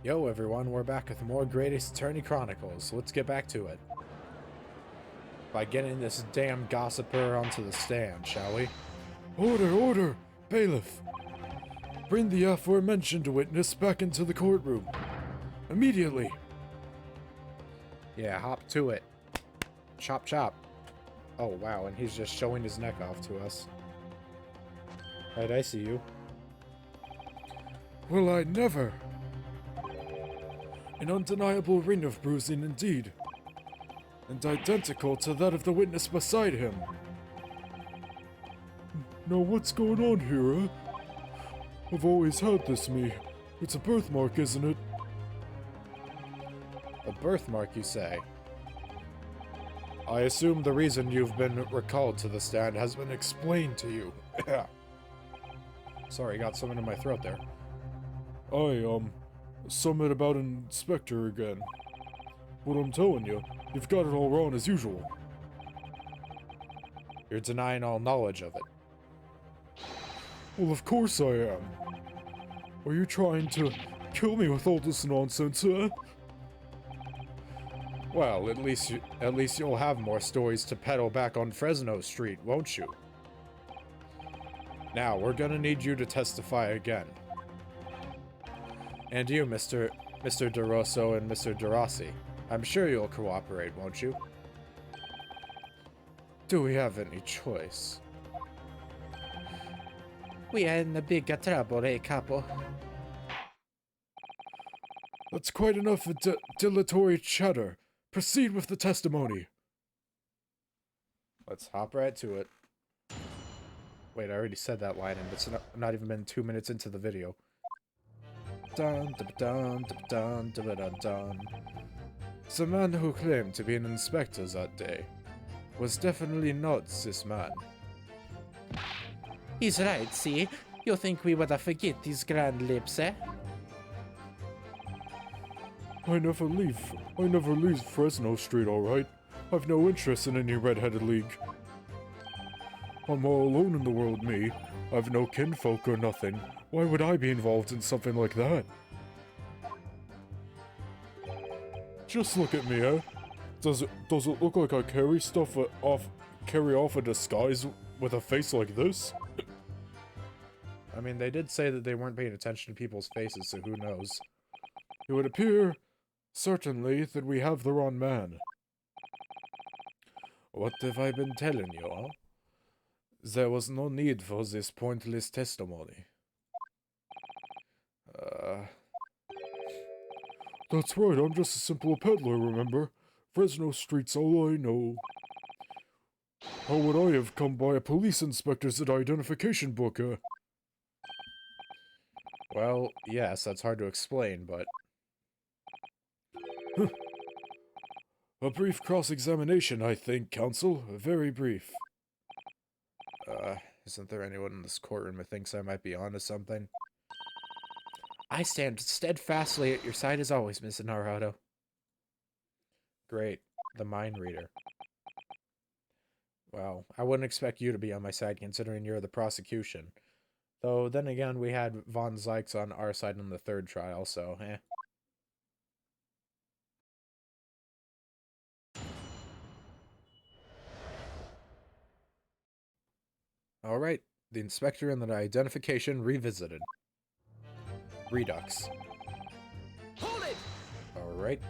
Yo everyone, we're back with more Greatest Attorney Chronicles. Let's get back to it. By getting this damn gossiper onto the stand, shall we? Order, order! Bailiff! Bring the aforementioned witness back into the courtroom. Immediately! Yeah, hop to it. Chop chop. Oh wow, and he's just showing his neck off to us. Right, I see you. Well, I never! An undeniable ring of bruising indeed. And identical to that of the witness beside him. Now what's going on here, I've always had this me. It's a birthmark, isn't it? A birthmark, you say? I assume the reason you've been recalled to the stand has been explained to you. Sorry, got something in my throat there. Something about an inspector again. But I'm telling you, you've got it all wrong as usual. You're denying all knowledge of it. Well, of course I am. Are you trying to kill me with all this nonsense, Well, at least you'll have more stories to peddle back on Fresno Street, won't you? Now, we're gonna need you to testify again. And you, Mr. DeRosso and Mr. DeRossi. I'm sure you'll cooperate, won't you? Do we have any choice? We are in a big trouble, capo? That's quite enough of dilatory chatter. Proceed with the testimony. Let's hop right to it. Wait, I already said that line, and it's not even been 2 minutes into the video. Dun dun dun dun dun dun dun dun. The man who claimed to be an inspector that day was definitely not this man. He's right, see? You think we would forget these grand lips, eh? I never leave Fresno Street, alright? I've no interest in any red-headed league. I'm all alone in the world, me. I've no kinfolk or nothing. Why would I be involved in something like that? Just look at me, Does it look like I carry off a disguise with a face like this? I mean, they did say that they weren't paying attention to people's faces, so who knows? It would appear, certainly, that we have the wrong man. What have I been telling you, huh? There was no need for this pointless testimony. That's right, I'm just a simple peddler, remember? Fresno Street's all I know. How would I have come by a police inspector's identification book, Well, yes, that's hard to explain, but... A brief cross-examination, I think, counsel. Very brief. Isn't there anyone in this courtroom who thinks I might be onto something? I stand steadfastly at your side as always, Mr. Naruto. Great. The mind reader. Well, I wouldn't expect you to be on my side considering you're the prosecution. Though, then again, we had Von Zykes on our side in the third trial, so, eh. Alright, the inspector and the identification revisited. Redux. Hold it! Alright.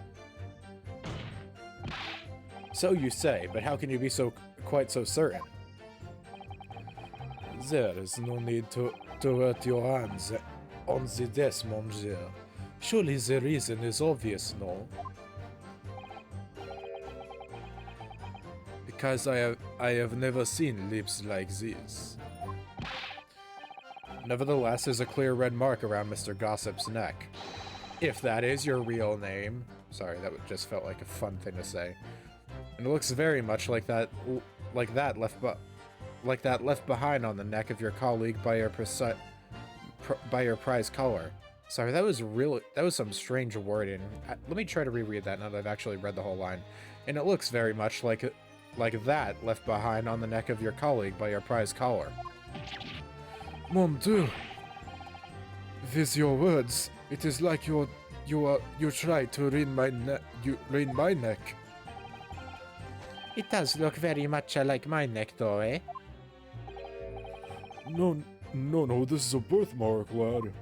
So you say, but how can you be quite so certain? There is no need to hurt your hands on the desk, monsieur. Surely the reason is obvious, no? Because I have never seen lips like this. Nevertheless, there's a clear red mark around Mr. Gossip's neck. If that is your real name. Sorry, that just felt like a fun thing to say. And it looks very much like that left behind on the neck of your colleague by your prize color. Sorry, that was some strange wording. Let me try to reread that now that I've actually read the whole line. And it looks very much like that left behind on the neck of your colleague by your prize collar. Mon Dieu! With your words, it is like your You tried to wring my neck. It does look very much like my neck, though, eh? No, this is a birthmark, lad.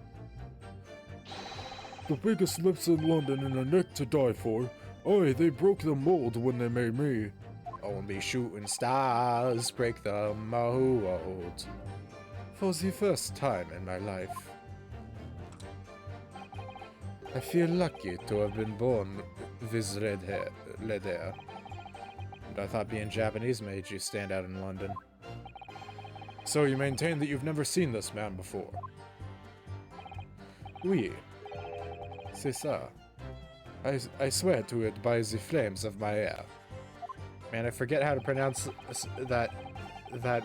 The biggest lips in London and a neck to die for. Aye, they broke the mold when they made me. Only shooting stars break the mold. For the first time in my life, I feel lucky to have been born with red hair. And I thought being Japanese made you stand out in London. So you maintain that you've never seen this man before? Oui. C'est ça. I swear to it by the flames of my hair. Man, I forget how to pronounce that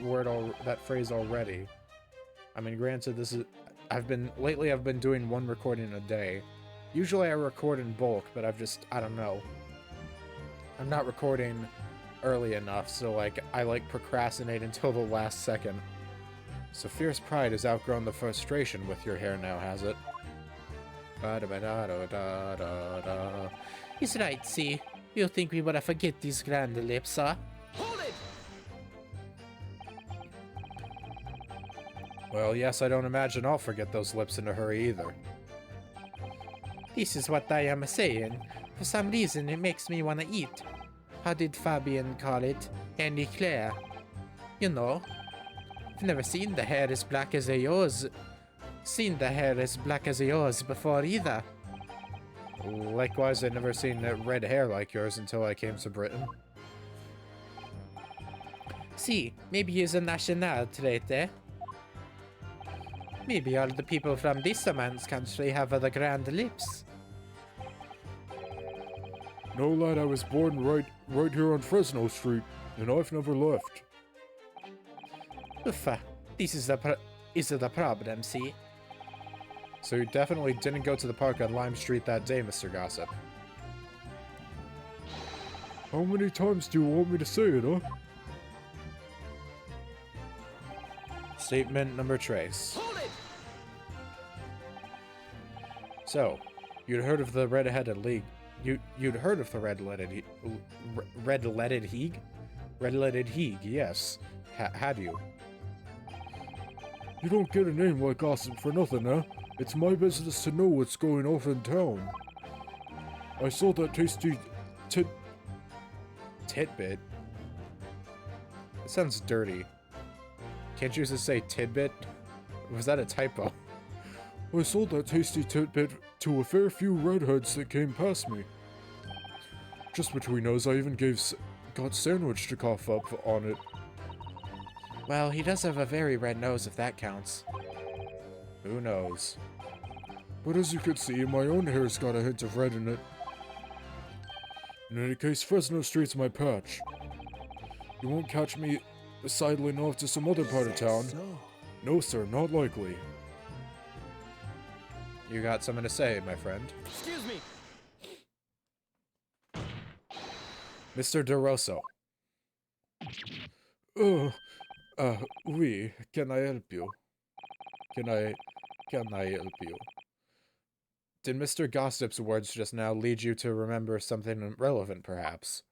word that phrase already. I mean, granted, lately I've been doing one recording a day. Usually I record in bulk, but I don't know. I'm not recording early enough, so like I procrastinate until the last second. So fierce pride has outgrown the frustration with your hair now, has it? He's right, see. You think we would forget these grand lips, huh? Hold it! Well, yes, I don't imagine I'll forget those lips in a hurry either. This is what I am saying. For some reason, it makes me want to eat. How did Fabian call it? An eclair. You know. I've never seen the hair as black as yours. Seen the hair as black as yours before either. Likewise, I'd never seen red hair like yours until I came to Britain. See, maybe it's a national trait, eh? Maybe all the people from this man's country have the grand lips. No, lad, I was born right here on Fresno Street, and I've never left. Uffa, this is the problem, see? So you definitely didn't go to the park on Lime Street that day, Mr. Gossip. How many times do you want me to say it, huh? Statement number trace. Hold it! So, you'd heard of the Red-Headed League. You'd heard of the Red-Leaded Heag? Red-Leaded Heag, yes. Had you? You don't get a name like Gossip for nothing, huh? It's my business to know what's going off in town. I saw that tasty Tidbit? It sounds dirty. Can't you just say tidbit? Was that a typo? I sold that tasty tidbit to a fair few redheads that came past me. Just between us, I even got Sandwich to cough up on it. Well, he does have a very red nose if that counts. Who knows? But as you can see, my own hair's got a hint of red in it. In any case, Fresno Street's my patch. You won't catch me sidling off to some other part of town. No, sir, not likely. You got something to say, my friend? Excuse me! Mr. DeRosso. Oui, can I help you? Can I help you? Did Mr. Gossip's words just now lead you to remember something relevant, perhaps?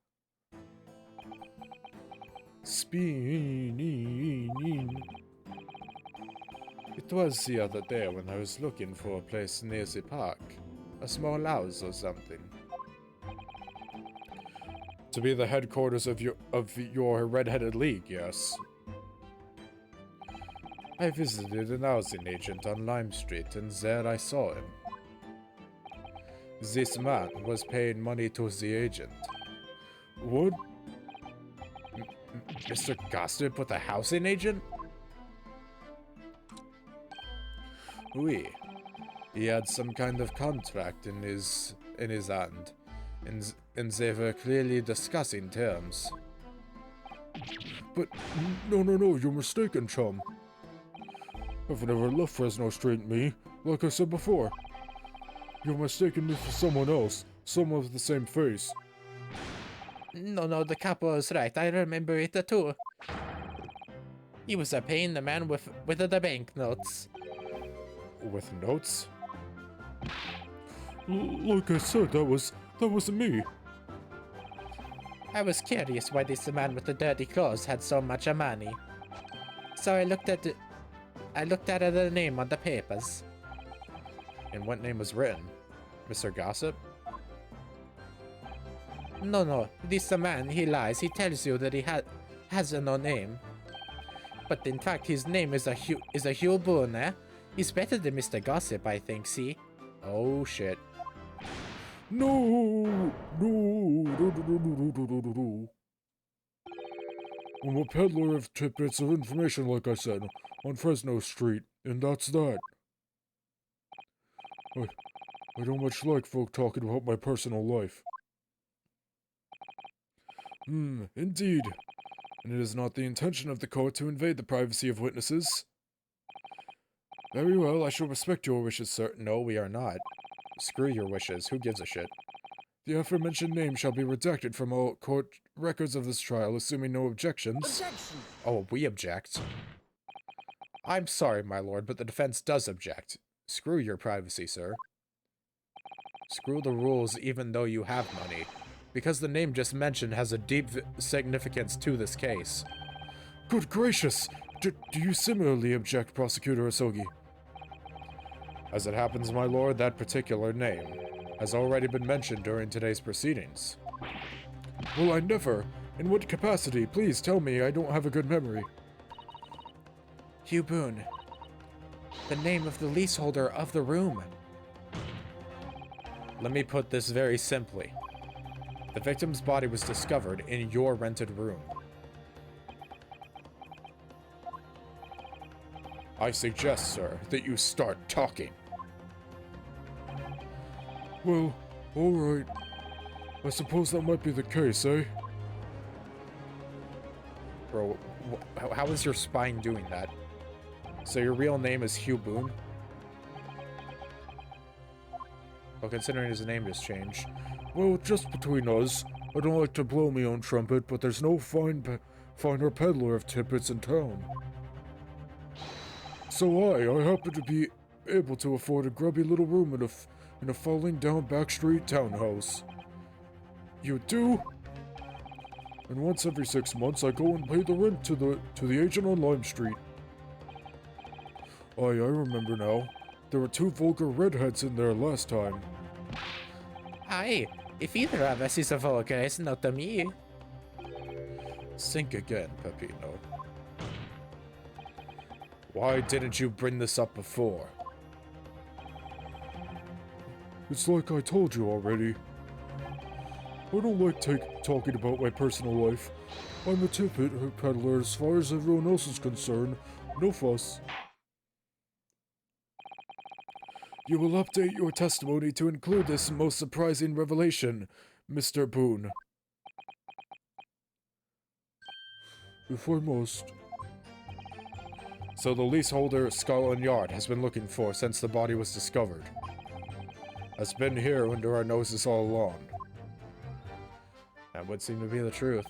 It was the other day when I was looking for a place near the park. A small house or something. To be the headquarters of your Red-Headed League, yes. I visited an housing agent on Lime Street, and there I saw him. This man was paying money to the agent. What? Mr. Gossip with a housing agent? Oui. He had some kind of contract in his hand, and they were clearly discussing terms. But no, you're mistaken, chum. I've never left Fresno Street, me. Like I said before. You're mistaken me for someone else, someone with the same face. No, the capo is right. I remember it too. He was paying the man with the banknotes. With notes? Like I said, that wasn't me. I was curious why this man with the dirty clothes had so much money. So I looked at the name on the papers. And what name was written? Mr. Gossip? No, this man, he lies. He tells you that he has no name. But in fact, his name is a Hugh Boone, eh? He's better than Mr. Gossip, I think, see? Oh, shit. No. I'm a peddler of tidbits of information, like I said, on Fresno Street, and that's that. I don't much like folk talking about my personal life. Indeed. And it is not the intention of the court to invade the privacy of witnesses. Very well, I shall respect your wishes, sir. No, we are not. Screw your wishes. Who gives a shit? The aforementioned name shall be redacted from all court records of this trial, assuming no objections. Objection! Oh, we object. I'm sorry, my lord, but the defense does object. Screw your privacy, sir. Screw the rules even though you have money. Because the name just mentioned has a deep significance to this case. Good gracious! Do you similarly object, Prosecutor Asogi? As it happens, my lord, that particular name has already been mentioned during today's proceedings. Well, I never. In what capacity? Please tell me, I don't have a good memory. Hugh Boone. The name of the leaseholder of the room. Let me put this very simply. The victim's body was discovered in your rented room. I suggest, sir, that you start talking. Well, alright. I suppose that might be the case, eh? Bro, how is your spine doing that? So your real name is Hugh Boone? Well, considering his name just changed. Well, just between us, I don't like to blow my own trumpet, but there's no finer peddler of tidbits in town. So I happen to be able to afford a grubby little room in a falling down backstreet townhouse. You do? And once every 6 months, I go and pay the rent to the agent on Lime Street. I remember now. There were 2 vulgar redheads in there last time. Aye, if either of us is a vulgar, it's not to me. Think again, Peppino. Why didn't you bring this up before? It's like I told you already. I don't like talking about my personal life. I'm a tidbit peddler as far as everyone else is concerned. No fuss. You will update your testimony to include this most surprising revelation, Mr. Boone. If I must. So the leaseholder Scotland Yard has been looking for since the body was discovered. Has been here under our noses all along. That would seem to be the truth.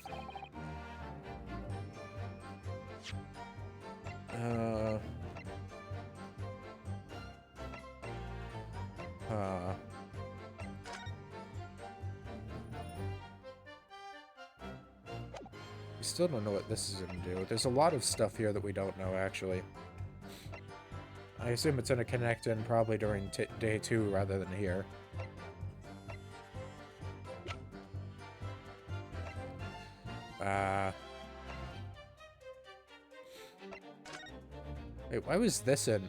We still don't know what this is going to do. There's a lot of stuff here that we don't know, actually. I assume it's going to connect in probably during day 2 rather than here. Wait, why was this in?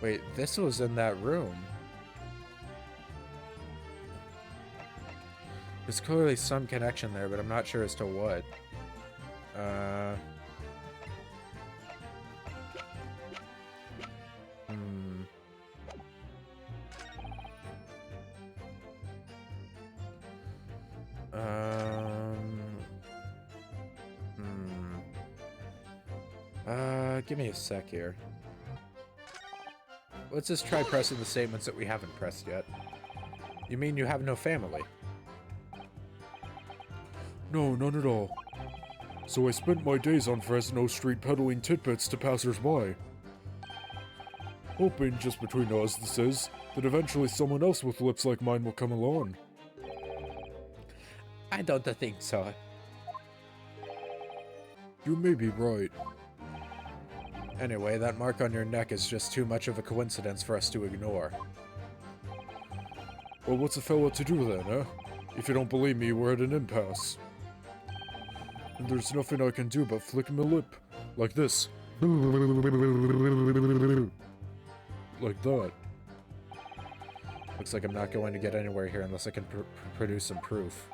Wait, this was in that room. There's clearly some connection there, but I'm not sure as to what. Give me a sec here. Let's just try pressing the statements that we haven't pressed yet. You mean you have no family? No, none at all. So I spent my days on Fresno Street peddling tidbits to passers-by. Hoping, just between us, this is, that eventually someone else with lips like mine will come along. I don't think so. You may be right. Anyway, that mark on your neck is just too much of a coincidence for us to ignore. Well, what's a fella to do then, eh? If you don't believe me, we're at an impasse. And there's nothing I can do but flick my lip. Like this. Like that. Looks like I'm not going to get anywhere here unless I can produce some proof.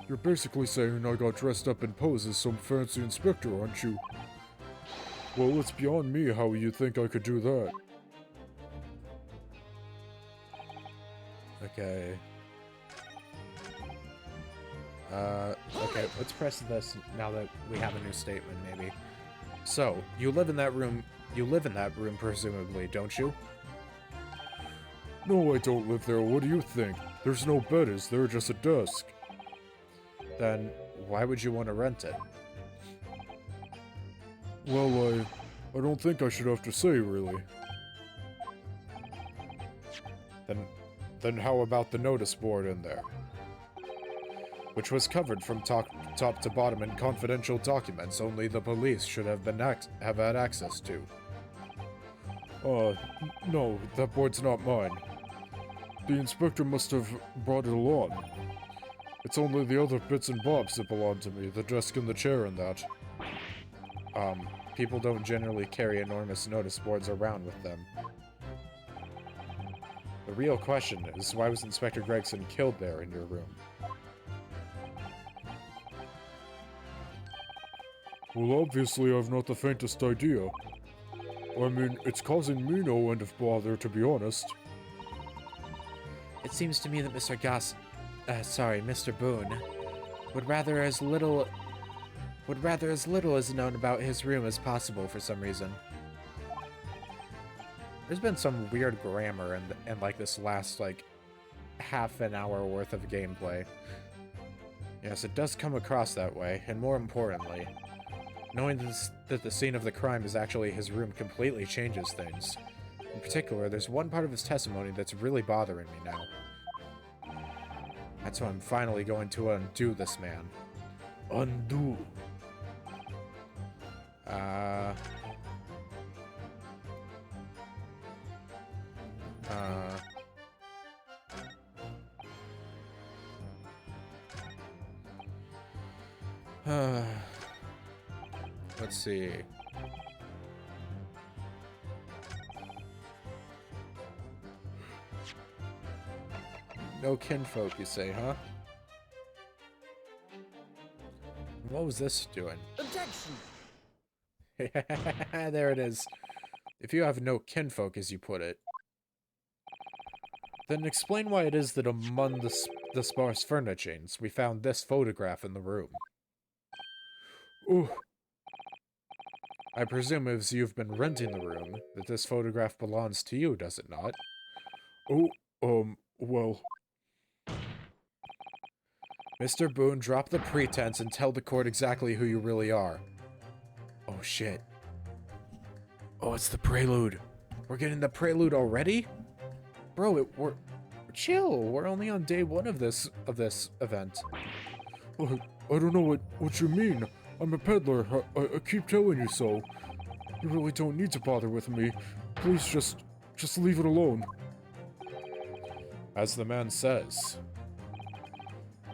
You're basically saying I got dressed up in pose as some fancy inspector, aren't you? Well, it's beyond me how you think I could do that. Okay. Okay, let's press this now that we have a new statement, maybe. So, you live in that room presumably, don't you? No, I don't live there. What do you think? There's no bed, is there? Just a desk. Then, why would you want to rent it? Well, I don't think I should have to say, really. Then how about the notice board in there? Which was covered from top to bottom in confidential documents only the police should have have had access to. No, that board's not mine. The inspector must have brought it along. It's only the other bits and bobs that belong to me, the desk and the chair and that. People don't generally carry enormous notice boards around with them. The real question is, why was Inspector Gregson killed there in your room? Well, obviously I've not the faintest idea. I mean, it's causing me no end of bother, to be honest. It seems to me that Mr. Boone would rather as little is known about his room as possible for some reason. There's been some weird grammar in like this last like half an hour worth of gameplay. Yes, it does come across that way, and more importantly, knowing that the scene of the crime is actually his room completely changes things. In particular, there's one part of his testimony that's really bothering me now. That's why I'm finally going to undo this man. Undo. Let's see. No kinfolk, you say, huh? What was this doing? Objection! There it is. If you have no kinfolk, as you put it, then explain why it is that among the sparse furnishings, we found this photograph in the room. Oh, I presume as you've been renting the room, that this photograph belongs to you, does it not? Well... Mr. Boone, drop the pretense and tell the court exactly who you really are. Oh, shit. Oh, it's the prelude. We're getting the prelude already? Bro, we're chill. We're only on day one of this event. I don't know what you mean. I'm a peddler. I keep telling you so. You really don't need to bother with me. Please just leave it alone. As the man says,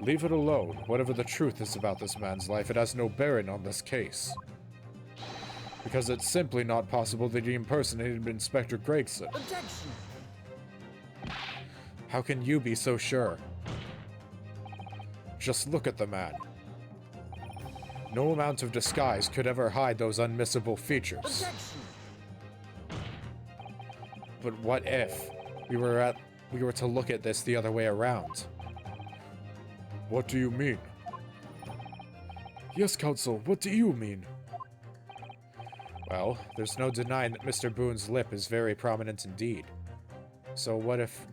leave it alone. Whatever the truth is about this man's life, it has no bearing on this case. Because it's simply not possible that he impersonated Inspector Gregson. Objection! How can you be so sure? Just look at the man. No amount of disguise could ever hide those unmissable features. Objection! But what if we were to look at this the other way around? What do you mean? Yes, Counsel, what do you mean? Well, there's no denying that Mr. Boone's lip is very prominent indeed. So what if...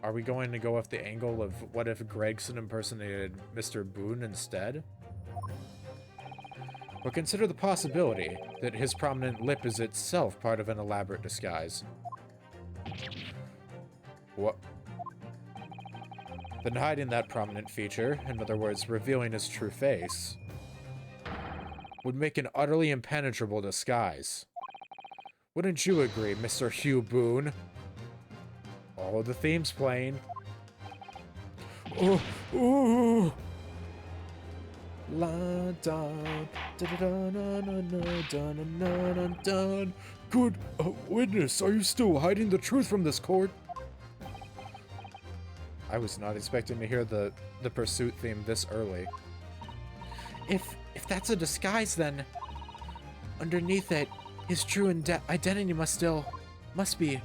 Are we going to go off the angle of what if Gregson impersonated Mr. Boone instead? Or consider the possibility that his prominent lip is itself part of an elaborate disguise. What? Then hiding that prominent feature, in other words, revealing his true face, would make an utterly impenetrable disguise. Wouldn't you agree, Mr. Hugh Boone? Oh, the theme's playing. Oh, oh! La da da da da na na na da na na na da. Good witness, are you still hiding the truth from this court? I was not expecting to hear the pursuit theme this early. If that's a disguise, then underneath it, his true identity must be.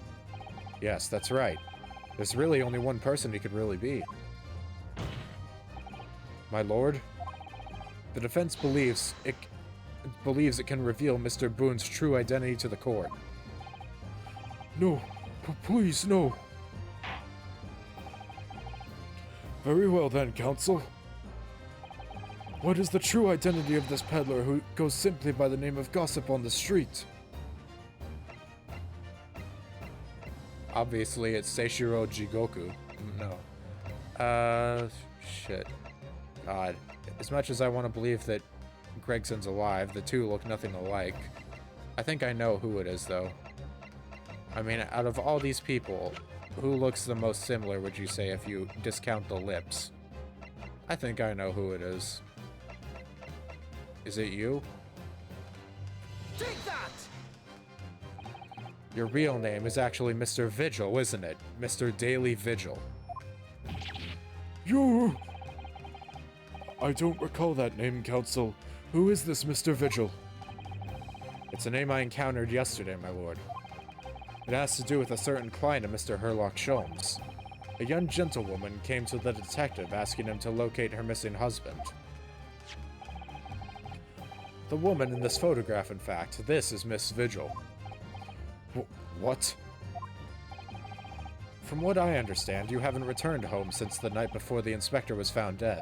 Yes, that's right. There's really only one person he could really be. My lord, the defense believes it can reveal Mr. Boone's true identity to the court. No, please, no. Very well then, counsel. What is the true identity of this peddler who goes simply by the name of Gossip on the street? Obviously, it's Seishiro Jigoku. No. Shit. God. As much as I want to believe that Gregson's alive, the two look nothing alike. I think I know who it is, though. I mean, out of all these people, who looks the most similar, would you say, if you discount the lips? I think I know who it is. Is it you? Take that! Your real name is actually Mr. Vigil, isn't it? Mr. Daily Vigil. You... I don't recall that name, counsel. Who is this Mr. Vigil? It's a name I encountered yesterday, my lord. It has to do with a certain client of Mr. Herlock Sholmes. A young gentlewoman came to the detective asking him to locate her missing husband. The woman in this photograph, in fact, this is Miss Vigil. What? From what I understand, you haven't returned home since the night before the inspector was found dead.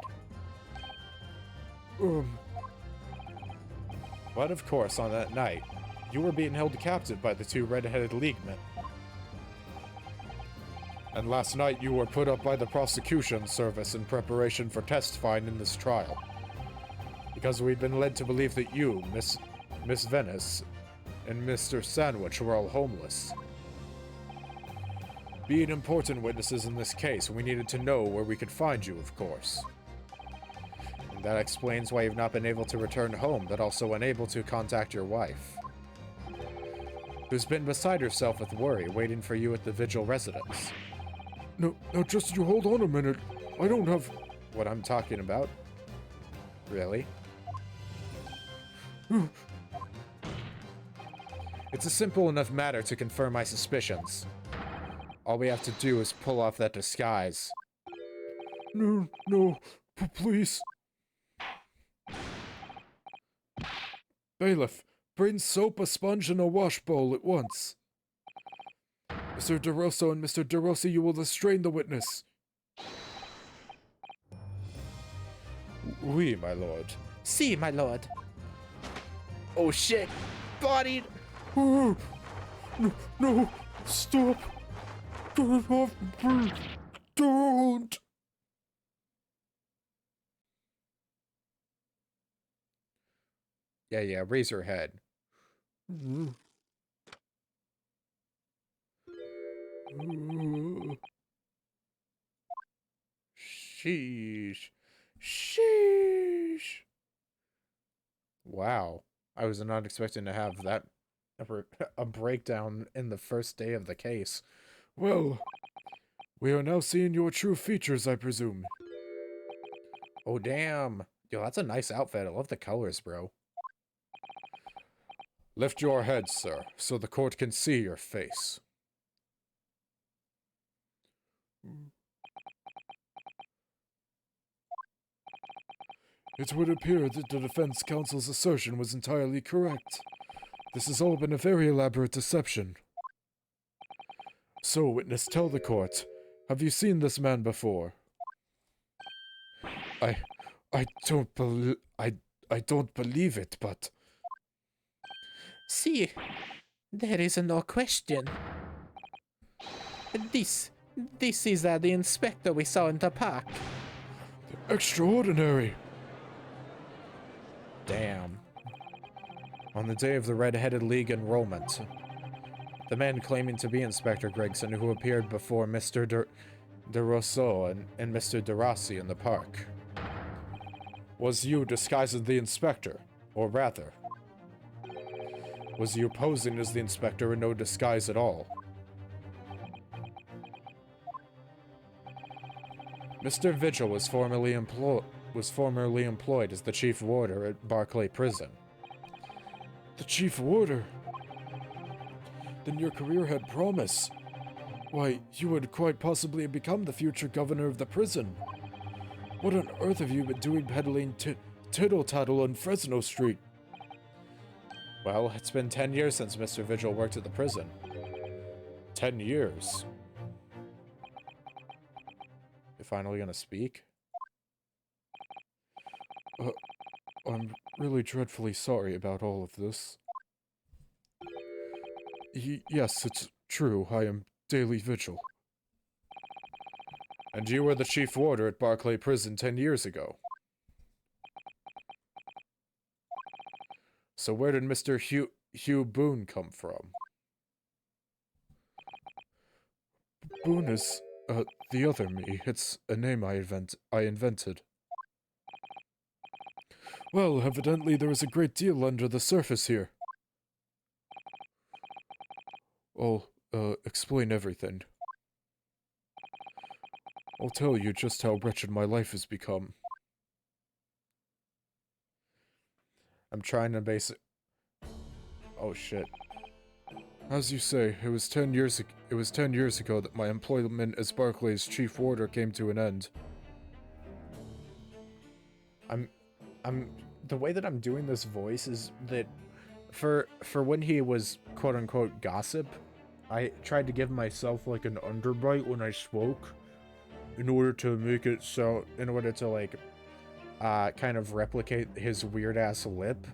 But of course, on that night, you were being held captive by the two red-headed leaguemen. And last night you were put up by the prosecution service in preparation for testifying in this trial. Because we'd been led to believe that you, Miss Venice, and Mr. Sandwich were all homeless. Being important witnesses in this case, we needed to know where we could find you, of course. And that explains why you've not been able to return home, but also unable to contact your wife, who's been beside herself with worry, waiting for you at the Vigil residence. No, just you hold on a minute. I don't have... What I'm talking about? Really? It's a simple enough matter to confirm my suspicions. All we have to do is pull off that disguise. No, please. Bailiff, bring soap, a sponge, and a wash bowl at once. Mr. DeRosso and Mr. DeRossi, you will restrain the witness. Oui, my lord. See, my lord. Oh shit! Bodied! Oh, no, stop. Turn it off, please. Don't. Yeah, raise your head. Sheesh. Wow. I was not expecting to have that a breakdown in the first day of the case. Well, we are now seeing your true features, I presume. Oh, damn. Yo, that's a nice outfit. I love the colors, bro. Lift your head, sir, so the court can see your face. It would appear that the defense counsel's assertion was entirely correct. This has all been a very elaborate deception. So, witness, tell the court, have you seen this man before? I don't believe... I don't believe it, but... See, there is no question. This is the inspector we saw in the park. Extraordinary! Damn. On the day of the Red-Headed League enrollment, the man claiming to be Inspector Gregson who appeared before Mr. de Rousseau and Mr. de Rossi in the park was you disguised as the inspector, or rather, was you posing as the inspector in no disguise at all? Mr. Vigil was formerly employed as the chief warder at Barclay Prison. The chief warder? Then your career had promise. Why, you would quite possibly become the future governor of the prison. What on earth have you been doing peddling tittle-tattle on Fresno Street? Well, it's been 10 years since Mr. Vigil worked at the prison. 10 years. You're finally gonna speak? I'm really dreadfully sorry about all of this. Yes, it's true, I am Daily Vigil. And you were the chief warder at Barclay Prison 10 years ago. So where did Mr. Hugh Boone come from? Boone is, the other me. It's a name I invented. Well, evidently there is a great deal under the surface here. I'll, explain everything. I'll tell you just how wretched my life has become. I'm trying to base it... Oh shit. As you say, it was 10 years ago that my employment as Barclay's chief warder came to an end. The way that I'm doing this voice is that for when he was quote unquote gossip, I tried to give myself like an underbite when I spoke in order to make it so, in order to like kind of replicate his weird ass lip.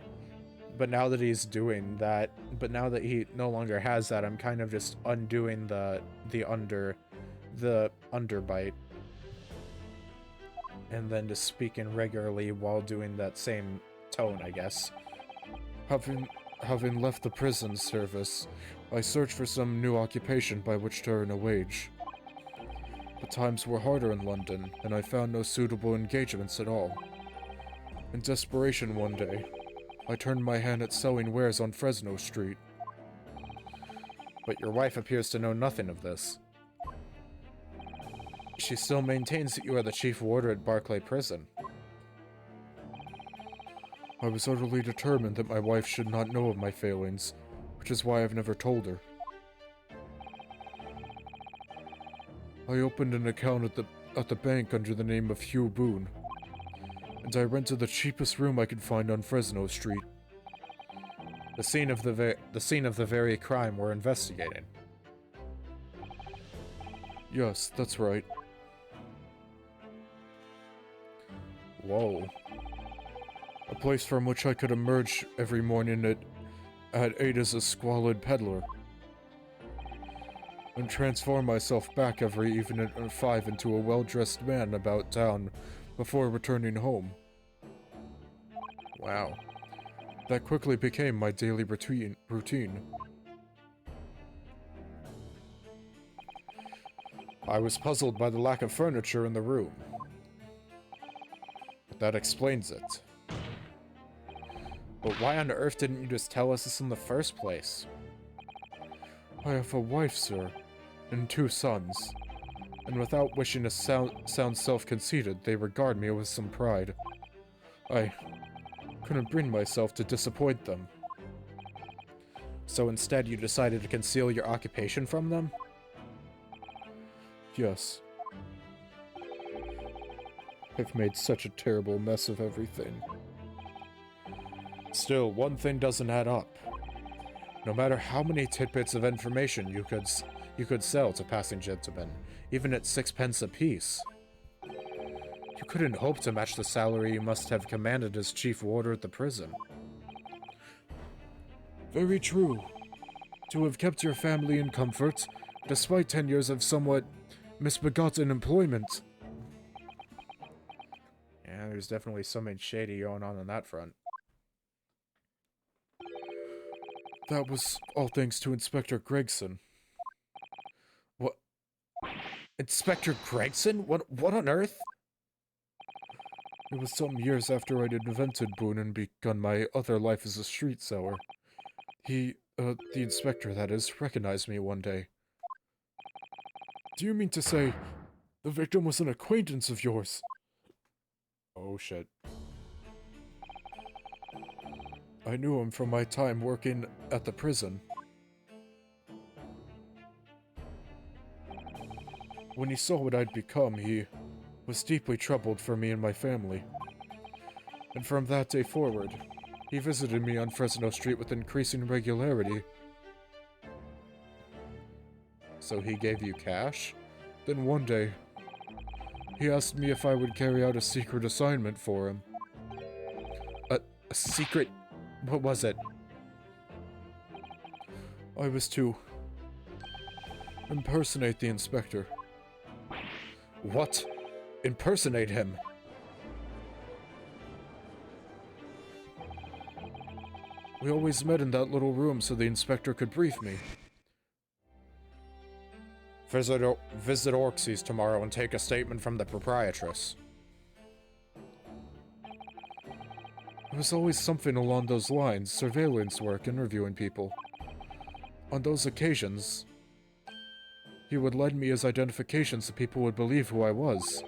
But now that he's doing that, but now that he no longer has that, I'm kind of just undoing the underbite. And then just speaking regularly while doing that same tone, I guess. Having left the prison service, I searched for some new occupation by which to earn a wage. But times were harder in London, and I found no suitable engagements at all. In desperation one day, I turned my hand at selling wares on Fresno Street. But your wife appears to know nothing of this. She still maintains that you are the chief warder at Barclay Prison. I was utterly determined that my wife should not know of my failings, which is why I've never told her. I opened an account at the bank under the name of Hugh Boone, and I rented the cheapest room I could find on Fresno Street. The scene of the very crime we're investigating. Yes, that's right. Whoa. A place from which I could emerge every morning at 8 as a squalid peddler, and transform myself back every evening at 5 into a well-dressed man about town before returning home. Wow. That quickly became my daily routine. I was puzzled by the lack of furniture in the room. But that explains it. But why on earth didn't you just tell us this in the first place? I have a wife, sir, and 2 sons, and without wishing to sound self-conceited, they regard me with some pride. I couldn't bring myself to disappoint them. So instead you decided to conceal your occupation from them? Yes. I've made such a terrible mess of everything. Still, one thing doesn't add up. No matter how many tidbits of information you could sell to passing gentlemen, even at 6 pence apiece, You couldn't hope to match the salary you must have commanded as chief warder at the prison. Very true. To have kept your family in comfort, despite 10 years of somewhat misbegotten employment. Yeah, there's definitely something shady going on that front. That was all thanks to Inspector Gregson. What? Inspector Gregson? What on earth? It was some years after I'd invented Boone and begun my other life as a street seller. He, the inspector that is, recognized me one day. Do you mean to say the victim was an acquaintance of yours? Oh shit. I knew him from my time working at the prison. When he saw what I'd become, he was deeply troubled for me and my family. And from that day forward, he visited me on Fresno Street with increasing regularity. So he gave you cash? Then one day, he asked me if I would carry out a secret assignment for him. A secret? What was it? I was to impersonate the inspector. What? Impersonate him? We always met in that little room so the inspector could brief me. Visit Orxie's tomorrow and take a statement from the proprietress. It was always something along those lines, surveillance work, interviewing people. On those occasions, he would lend me his identification so people would believe who I was.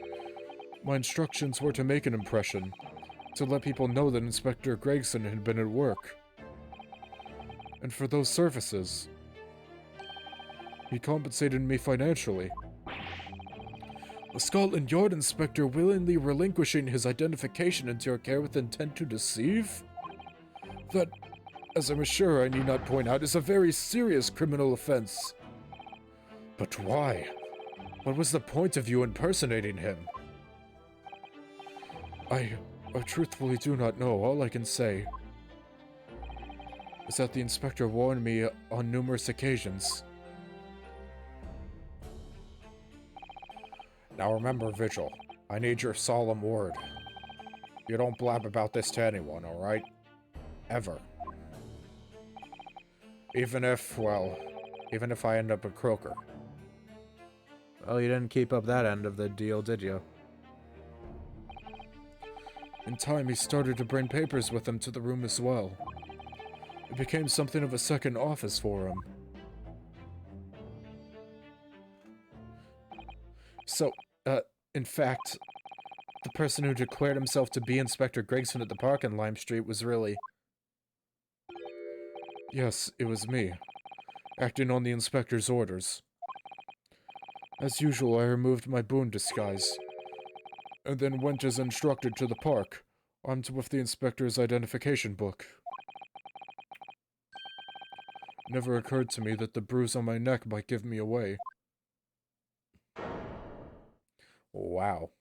My instructions were to make an impression, to let people know that Inspector Gregson had been at work. And for those services, he compensated me financially. A Scotland Yard inspector willingly relinquishing his identification into your care with intent to deceive? That, as I'm sure I need not point out, is a very serious criminal offense. But why? What was the point of you impersonating him? I truthfully do not know. All I can say is that the inspector warned me on numerous occasions. Now remember, Vigil, I need your solemn word. You don't blab about this to anyone, alright? Ever. Even if I end up a croaker. Well, you didn't keep up that end of the deal, did you? In time, he started to bring papers with him to the room as well. It became something of a second office for him. So, in fact, the person who declared himself to be Inspector Gregson at the park on Lime Street was really... Yes, it was me, acting on the inspector's orders. As usual, I removed my Boone disguise, and then went as instructed to the park, armed with the inspector's identification book. It never occurred to me that the bruise on my neck might give me away. Wow.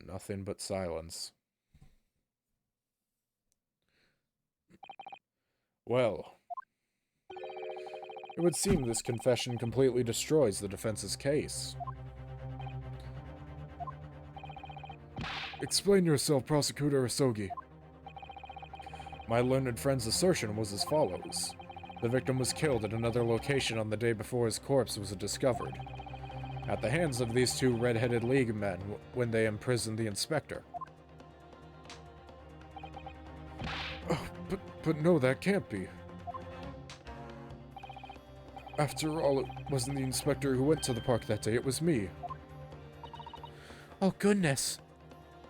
Nothing but silence. Well, it would seem this confession completely destroys the defense's case. Explain yourself, Prosecutor Asogi. My learned friend's assertion was as follows. The victim was killed at another location on the day before his corpse was discovered, at the hands of these two red-headed League men when they imprisoned the inspector. Oh, but no, that can't be. After all, it wasn't the inspector who went to the park that day, it was me. Oh, goodness.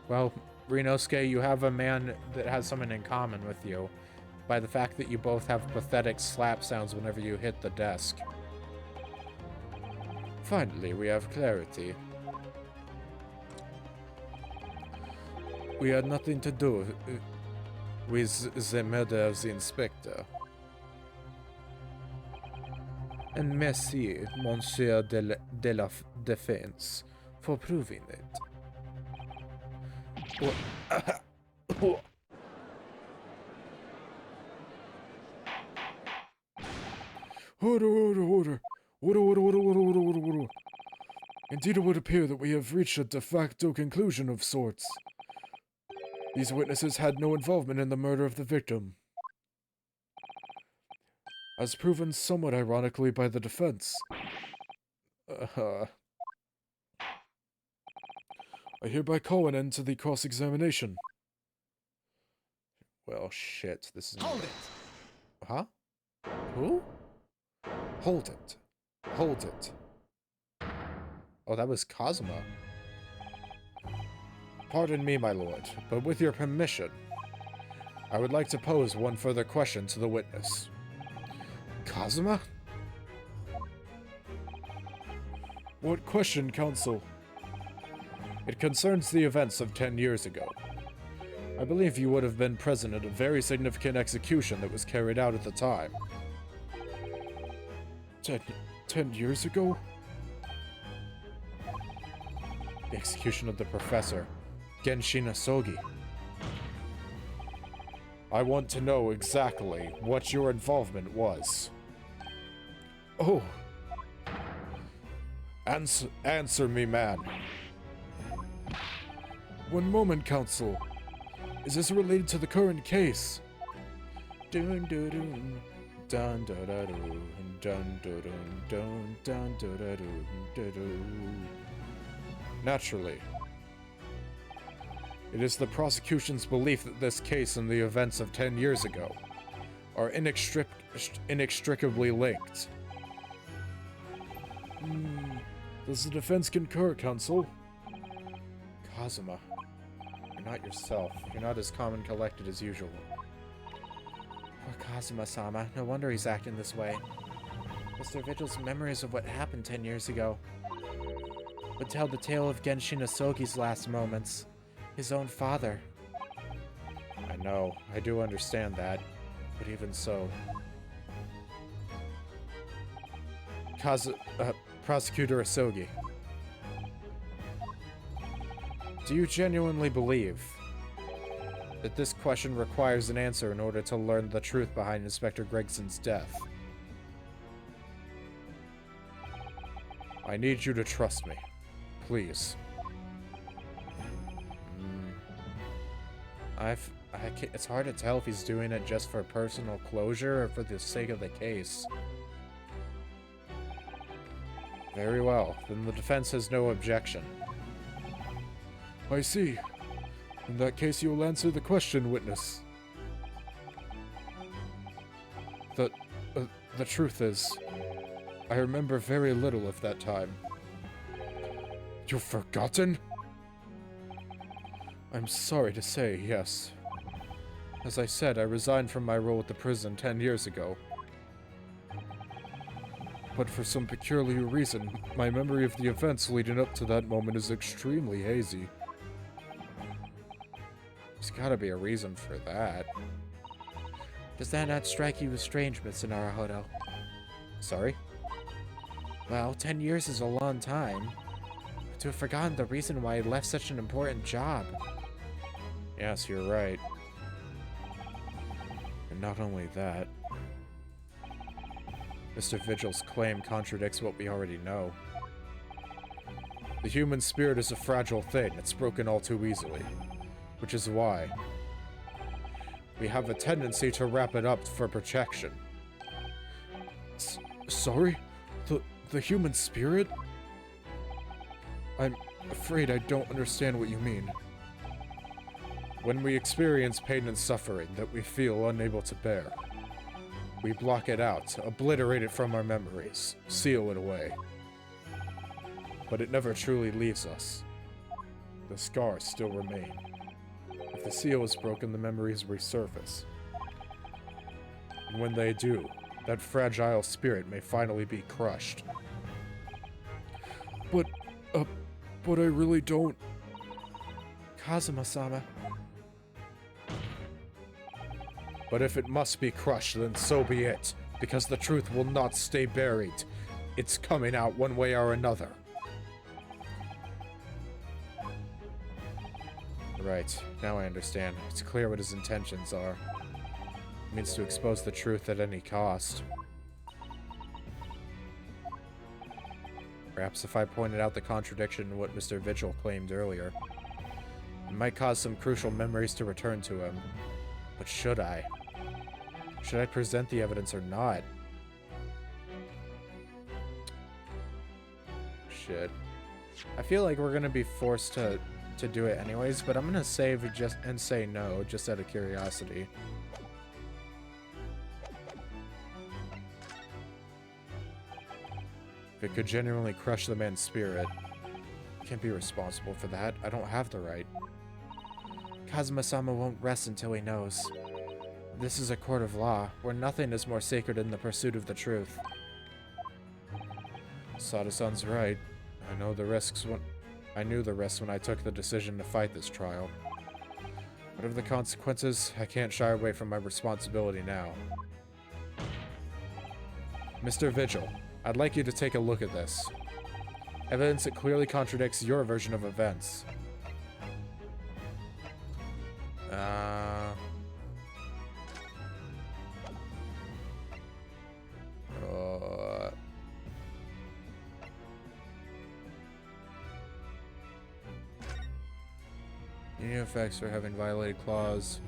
Well, Rinosuke, you have a man that has something in common with you, by the fact that you both have pathetic slap sounds whenever you hit the desk. Finally, we have clarity. We had nothing to do with the murder of the inspector. And merci, Monsieur de la Défense, for proving it. Order. Indeed, it would appear that we have reached a de facto conclusion of sorts. These witnesses had no involvement in the murder of the victim, as proven somewhat ironically by the defense. I hereby call an end to the cross-examination. Well, shit, this is... Hold it! Huh? Who? Hold it. Hold it. Oh, that was Cosmo. Pardon me, my lord, but with your permission, I would like to pose one further question to the witness. Cosmo? What question, counsel? It concerns the events of 10 years ago. I believe you would have been present at a very significant execution that was carried out at the time. 10 years ago? The execution of the professor, Genshin Asogi. I want to know exactly what your involvement was. Oh, Answer me, man. one moment, counsel. Is this related to the current case? Dun dun dun dun dun dun dun dun dun dun dun dun dun. Naturally. It is the prosecution's belief that this case and the events of 10 years ago are inextricably linked. Does the defense concur, counsel? Kazuma, you're not yourself. You're not as calm and collected as usual. Poor Kazuma-sama. No wonder he's acting this way. Mr. Vigil's memories of what happened 10 years ago would tell the tale of Genshin Asogi's last moments. His own father. I know. I do understand that. But even so... Prosecutor Asogi. Do you genuinely believe that this question requires an answer in order to learn the truth behind Inspector Gregson's death? I need you to trust me. Please. It's hard to tell if he's doing it just for personal closure or for the sake of the case. Very well. Then the defense has no objection. I see. In that case, you will answer the question, witness. The truth is, I remember very little of that time. You've forgotten? I'm sorry to say, yes. As I said, I resigned from my role at the prison 10 years ago. But for some peculiar reason, my memory of the events leading up to that moment is extremely hazy. There's gotta be a reason for that. Does that not strike you as strange, Mr. Naruhodo? Sorry? Well, 10 years is a long time. But to have forgotten the reason why he left such an important job. Yes, you're right. And not only that, Mr. Vigil's claim contradicts what we already know. The human spirit is a fragile thing. It's broken all too easily. Which is why we have a tendency to wrap it up for protection. Sorry? The human spirit? I'm afraid I don't understand what you mean. When we experience pain and suffering that we feel unable to bear, we block it out, obliterate it from our memories, seal it away. But it never truly leaves us. The scars still remain. If the seal is broken, the memories resurface. And when they do, that fragile spirit may finally be crushed. But I really don't... Kazuma-sama. But if it must be crushed, then so be it, because the truth will not stay buried. It's coming out one way or another. Right, now I understand. It's clear what his intentions are. It means to expose the truth at any cost. Perhaps if I pointed out the contradiction in what Mr. Vigil claimed earlier, it might cause some crucial memories to return to him. But should I? Should I present the evidence or not? Shit. I feel like we're gonna be forced to do it anyways, but I'm gonna save just and say no, just out of curiosity. If it could genuinely crush the man's spirit, I can't be responsible for that. I don't have the right. Kazuma-sama won't rest until he knows. This is a court of law, where nothing is more sacred than the pursuit of the truth. Sada-san's right. I knew the risks when I took the decision to fight this trial. Whatever the consequences, I can't shy away from my responsibility now. Mr. Vigil, I'd like you to take a look at this. Evidence that clearly contradicts your version of events. Any effects for having violated clause.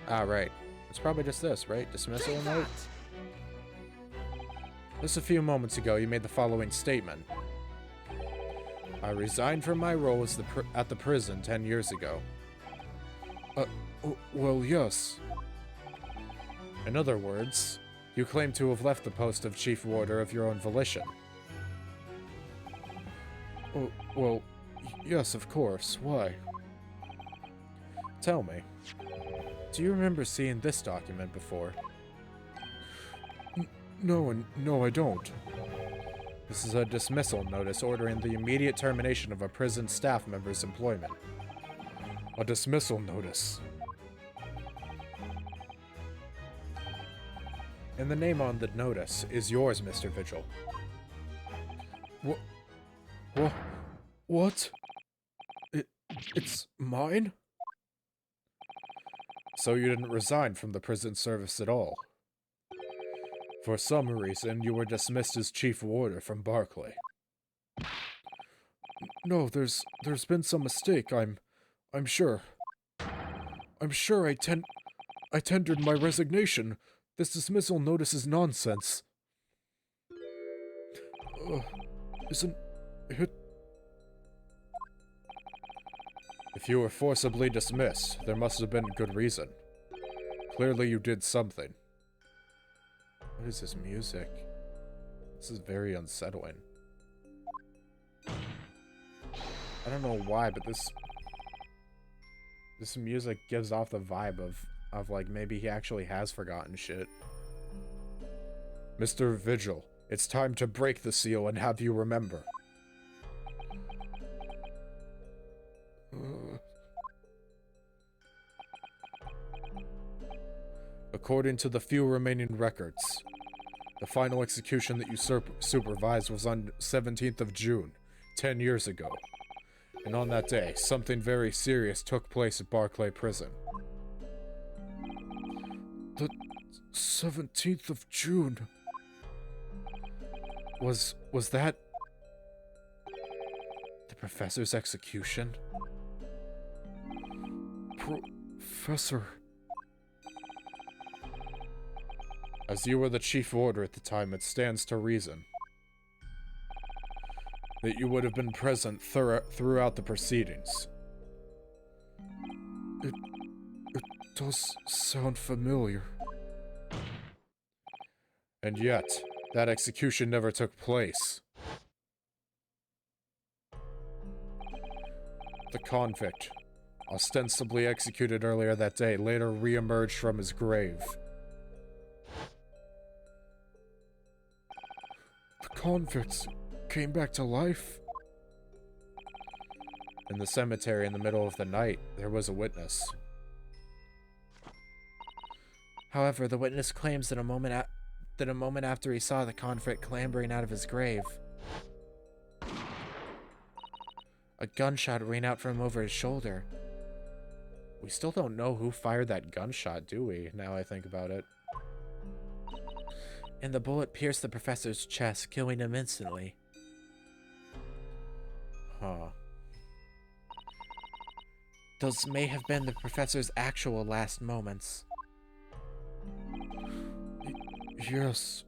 Ah, right. It's probably just this, right? Dismissal note? Just a few moments ago, you made the following statement. I resigned from my role as at the prison 10 years ago. Well, yes. In other words, you claim to have left the post of Chief Warder of your own volition. Oh, well, yes, of course. Why? Tell me, do you remember seeing this document before? No, I don't. This is a dismissal notice ordering the immediate termination of a prison staff member's employment. A dismissal notice. And the name on the notice is yours, Mr. Vigil. What? It's mine? So you didn't resign from the prison service at all? For some reason, you were dismissed as Chief Warder from Barclay. No, there's been some mistake. I'm sure. I'm sure I tendered my resignation. This dismissal notice is nonsense. Isn't it? If you were forcibly dismissed, there must have been a good reason. Clearly you did something. What is this music? This is very unsettling. I don't know why, but this music gives off the vibe of like maybe he actually has forgotten shit. Mr. Vigil, it's time to break the seal and have you remember. According to the few remaining records, the final execution that you supervised was on 17th of June, 10 years ago. And on that day, something very serious took place at Barclay Prison. The 17th of June. Was that the professor's execution? Professor. As you were the Chief Warder at the time, it stands to reason that you would have been present throughout the proceedings. It does sound familiar. And yet, that execution never took place. The convict, ostensibly executed earlier that day, later re-emerged from his grave. The convicts came back to life? In the cemetery in the middle of the night, there was a witness. However, the witness claims that a moment after he saw the convict clambering out of his grave, a gunshot rang out from over his shoulder. We still don't know who fired that gunshot, do we, now I think about it? And the bullet pierced the professor's chest, killing him instantly. Huh. Those may have been the professor's actual last moments. Yes.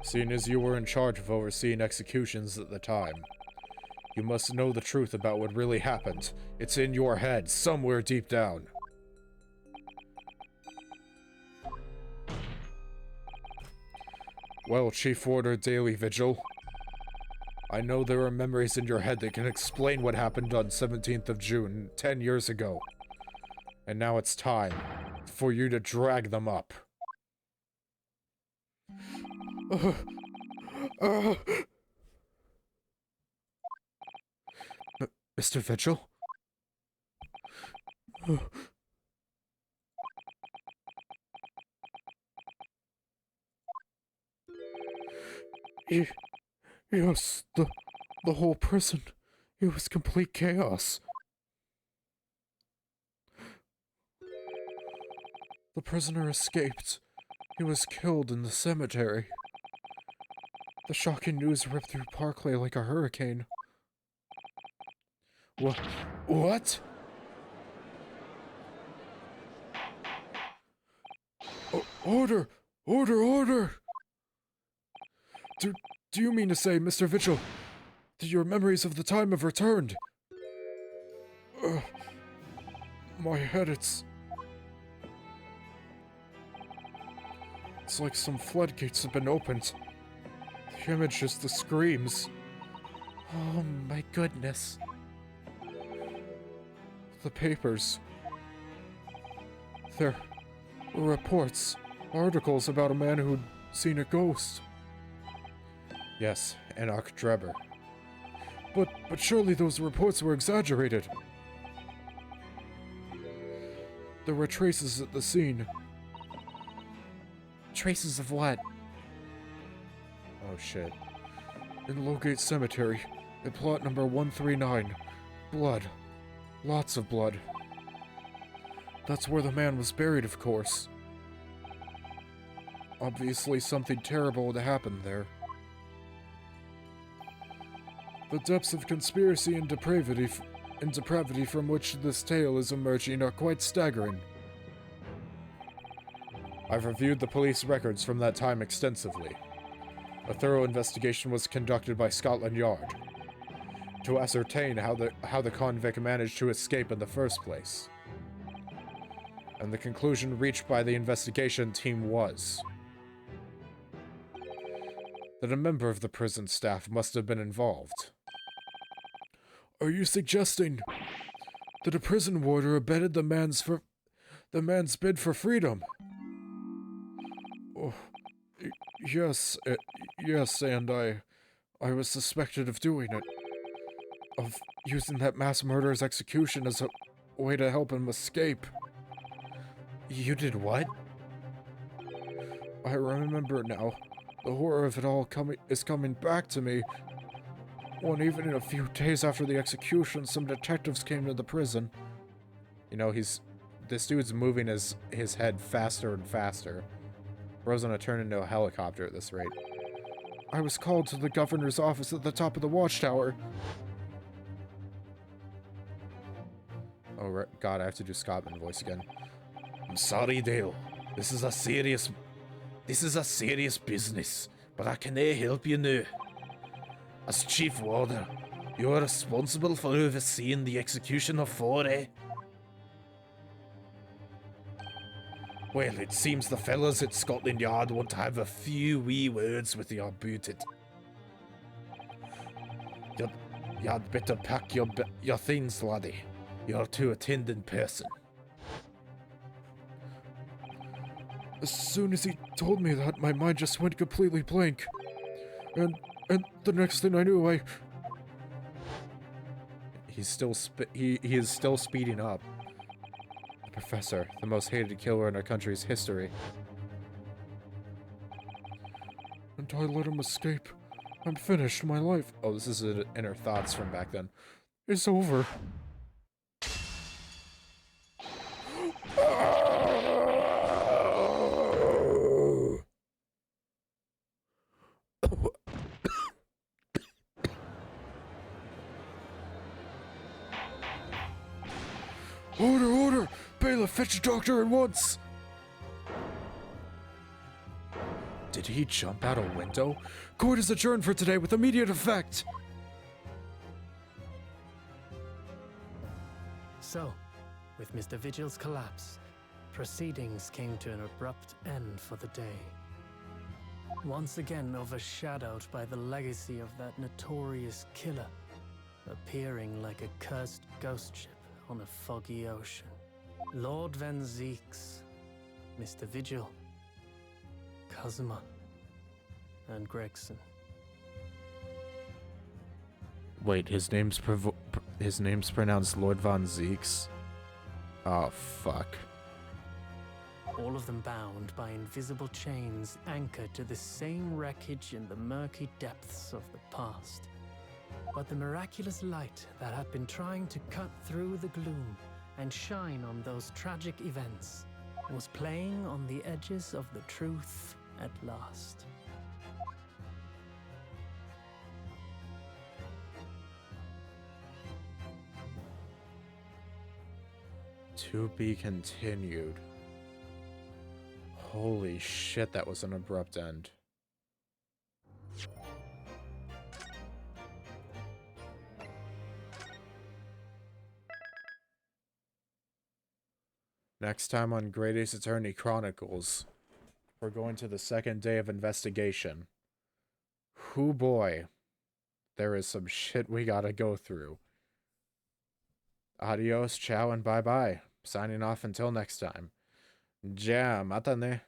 Seeing as you were in charge of overseeing executions at the time, you must know the truth about what really happened. It's in your head, somewhere deep down. Well, Chief Warder Daily Vigil, I know there are memories in your head that can explain what happened on 17th of June, 10 years ago. And now it's time for you to drag them up. Mr. Vigil? Yes, the whole prison. It was complete chaos. The prisoner escaped. He was killed in the cemetery. The shocking news ripped through Parkley like a hurricane. What? Order! Order! Do you mean to say, Mr. Vigil, that your memories of the time have returned? My head, it's like some floodgates have been opened. The images, the screams. Oh my goodness. The papers. There were reports, articles about a man who'd seen a ghost. Yes, Enoch Drebber. But surely those reports were exaggerated. There were traces at the scene. Traces of what? Oh shit. In Lowgate Cemetery, at plot number 139. Blood. Lots of blood. That's where the man was buried, of course. Obviously something terrible had happened there. The depths of conspiracy and depravity from which this tale is emerging are quite staggering. I've reviewed the police records from that time extensively. A thorough investigation was conducted by Scotland Yard to ascertain how the convict managed to escape in the first place. And the conclusion reached by the investigation team was that a member of the prison staff must have been involved. Are you suggesting that a prison warder abetted the man's bid for freedom? Oh, yes, and I was suspected of doing it. Of using that mass murderer's execution as a way to help him escape. You did what? I remember now. The horror of it all is coming back to me. When even in a few days after the execution, some detectives came to the prison. You know, this dude's moving his head faster and faster. Bro's gonna turn into a helicopter at this rate. I was called to the governor's office at the top of the watchtower. Oh, God, I have to do Scotland voice again. I'm sorry, Dale. This is a serious business, but I can't help you now. As Chief Warder, you are responsible for overseeing the execution of 4, eh? Well, it seems the fellas at Scotland Yard want to have a few wee words with you about it. You'd better pack your things, laddie. You're to attend in person. As soon as he told me that, my mind just went completely blank. And the next thing I knew, He's still he is still speeding up. The professor, the most hated killer in our country's history. And I let him escape. I'm finished. My life Oh, this is inner thoughts from back then. is over. Order, order! Bailiff, fetch a doctor at once! Did he jump out a window? Court is adjourned for today with immediate effect! So, with Mr. Vigil's collapse, proceedings came to an abrupt end for the day. Once again overshadowed by the legacy of that notorious killer, appearing like a cursed ghost ship on a foggy ocean. Lord Van Zeeks, Mr. Vigil, Kazuma, and Gregson. Wait, his name's pronounced Lord Von Zeeks? Oh, fuck. All of them bound by invisible chains anchored to the same wreckage in the murky depths of the past. But the miraculous light that had been trying to cut through the gloom and shine on those tragic events was playing on the edges of the truth at last. To be continued. Holy shit, that was an abrupt end. Next time on Great Ace Attorney Chronicles, we're going to the second day of investigation. Hoo boy, there is some shit we gotta go through. Adios, ciao, and bye-bye. Signing off until next time. Ja, matane.